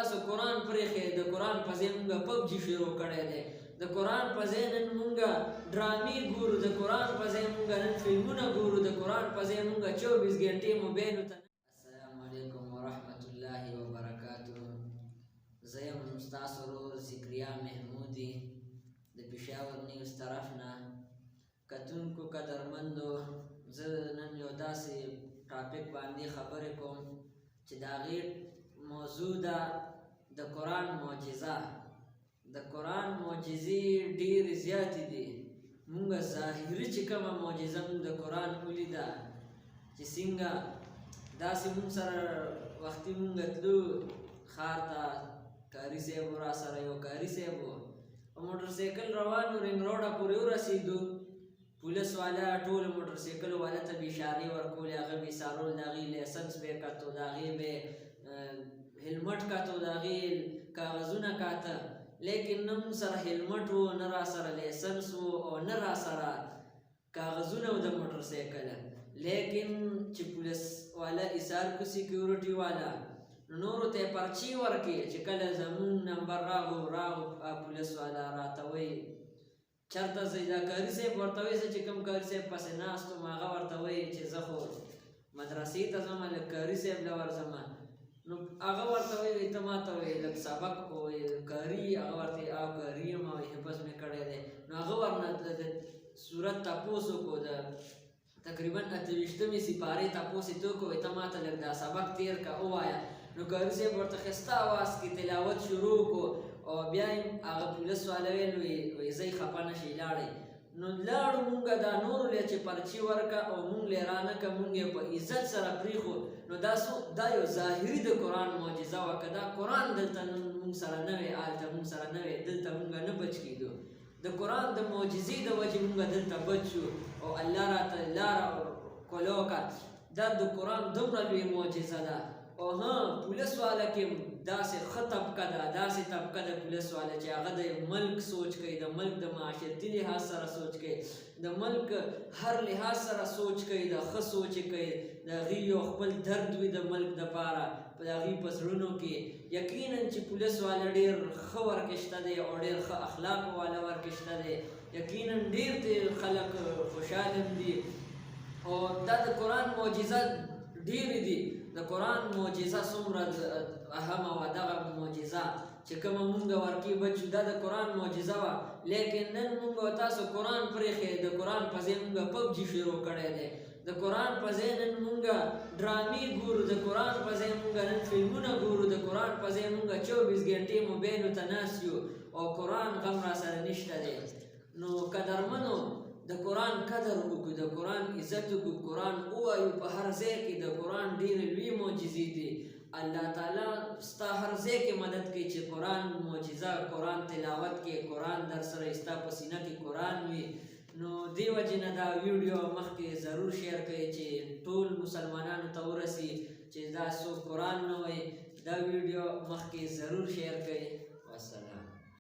تاسو قرآن پرېښی، د قرآن په ځای مونږ پبجي شروع کړی دی، د قرآن په ځای نن مونږ ډرامې ګورو، د قرآن په ځای مونږ نن فلمونه ګورو، د قرآن په ځای مونږ 24 ګنټې موبایلو ته. السلام علیکم ورحمت الله وبرکاتہ. زه یم ستاسو ورور ذکریا محمودي د پېښور نیوز طرف نه. کتونکو قدرمندو، زه نن یو داسې ټاپک باندې خبرې کوم چې د هغې موضوع ده د قرآن معجزه. د قرآن معجزې ډېرې زیاتې دي. مونږ ظاهري چې کومه معجزه مونږ د قرآن ولیده چې څنګه داسې مونږ سره وختي مونږ تلو ښار ته، کاري صاحب را سره یو کاري صاحب و، په موټرسایکل روانو، رنګ روډه پورې ورسېدو. پولیس والا ټول موټرسایکل والا ته به اشارې ورکولې، هغه به یې څارل، د هغې لایسنس به یې کتو، د هغې به یې هیلمټ کتو، د هغې کاغذونه کاته. لیکن نه مونږ سره هیلمټ و، نه را سره لایسنس و، او نه را سره کاغذونه و د موټرسایکل. لیکن چې پولیس والا ایثار کو، سیکیورټي والا، نورو ته یې پرچې ورکړې چې کله زمونږ نمبر راغو پولیس والا راته وایي چېرته ځئ؟ دا کاري صاحب ورته وایي، زه چې کوم کاري صاحب پسې ناست وم هغه ورته وایي چې زه خو مدرسې ته ځم، لږ کاري صاحب له ورځم. نو هغه ورته وایي ته ما ته وایي لږ سبق کاري، هغه ورته او کاري یم او حفظ مې کړی دی. نو هغه ورنه د صورت تپوس وکړو، د تقریبا 28مې سپارې تپوس یې تو کړو، ته ما ته لږ دا سبق تېر که ووایه. نو کاري صاحب ورته ښایسته اواز کې تلاوت شروع کړو، او بیا یې هغه پولیس والا ویل وایي ځئ خفه نه شئ لاړئ. نو لاړو مونږ دا نورو له چې پرچې ورکړه او مونږ له یې رانه کړه، مونږ یې په عزت سره پرېښو. نو دا یو ظاهري د قرآن معجزه وه. که دا قرآن دلته مونږ سره نه وی، هلته مونږ سره نه وی، دلته مونږ نه بچ کېدو. د قرآن د معجزې د وجې مونږ دلته بچ شو او الله راته لاره کوله وکړه. دا د قرآن دومره لوی معجزه ده. او پولیس والا کې داسې ښه طبقه ده، داسې طبقه د پولیس والا چې هغه د ملک سوچ کوي، د ملک د معاشرتي لحاظ سره سوچ کوي، د ملک هر لحاظ سره سوچ کوي، د ښه سوچ کوي، د هغې یو خپل درد وي د ملک دپاره په هغې په زړونو کې. یقینا چې پولیس والا ډېر ښه ورکې شته دی او ډېر ښه اخلاقو والا ورکې شته دی. یقینا ډېر خلک خوشحاله دي. او دا د قرآن معجزه ډېرې دي. د قرآن معجزه څومره اهمه وه، دغه معجزه چې کومه مونږ ورکې بچو دا د قرآن معجزه وه. لیکن نن مونږ او تاسو قرآن پرېښی، د قرآن په ځای مونږ پبجي شروع کړی دی، د قرآن په ځای نن مونږ ډرامې ګورو، د قرآن په ځای مونږ نن فلمونه ګورو، د قرآن په ځای مونږ 24 ګنټې موبایلو ته ناست یو او قرآن غم را سره نشته دی. نو قدرمنو، د قرآن قدر وکړو، د قرآن عزت وکړو، قرآن ووایو په هر ځای کې. د قرآن ډېرې لوی معجزې دي. الله تعالی ستا هر ځای کې مدد کوي چې قرآن معجزه، قرآن تلاوت کې، قرآن در سره ستا په سینه کې قرآن وي. نو دې وجې نه دا ویډیو مخکې ضرور شیر کړئ چې ټول مسلمانانو ته ورسي چې دا څوک قرآن نه وایي. دا ویډیو مخکې ضرور شیر کړئ. والسلام.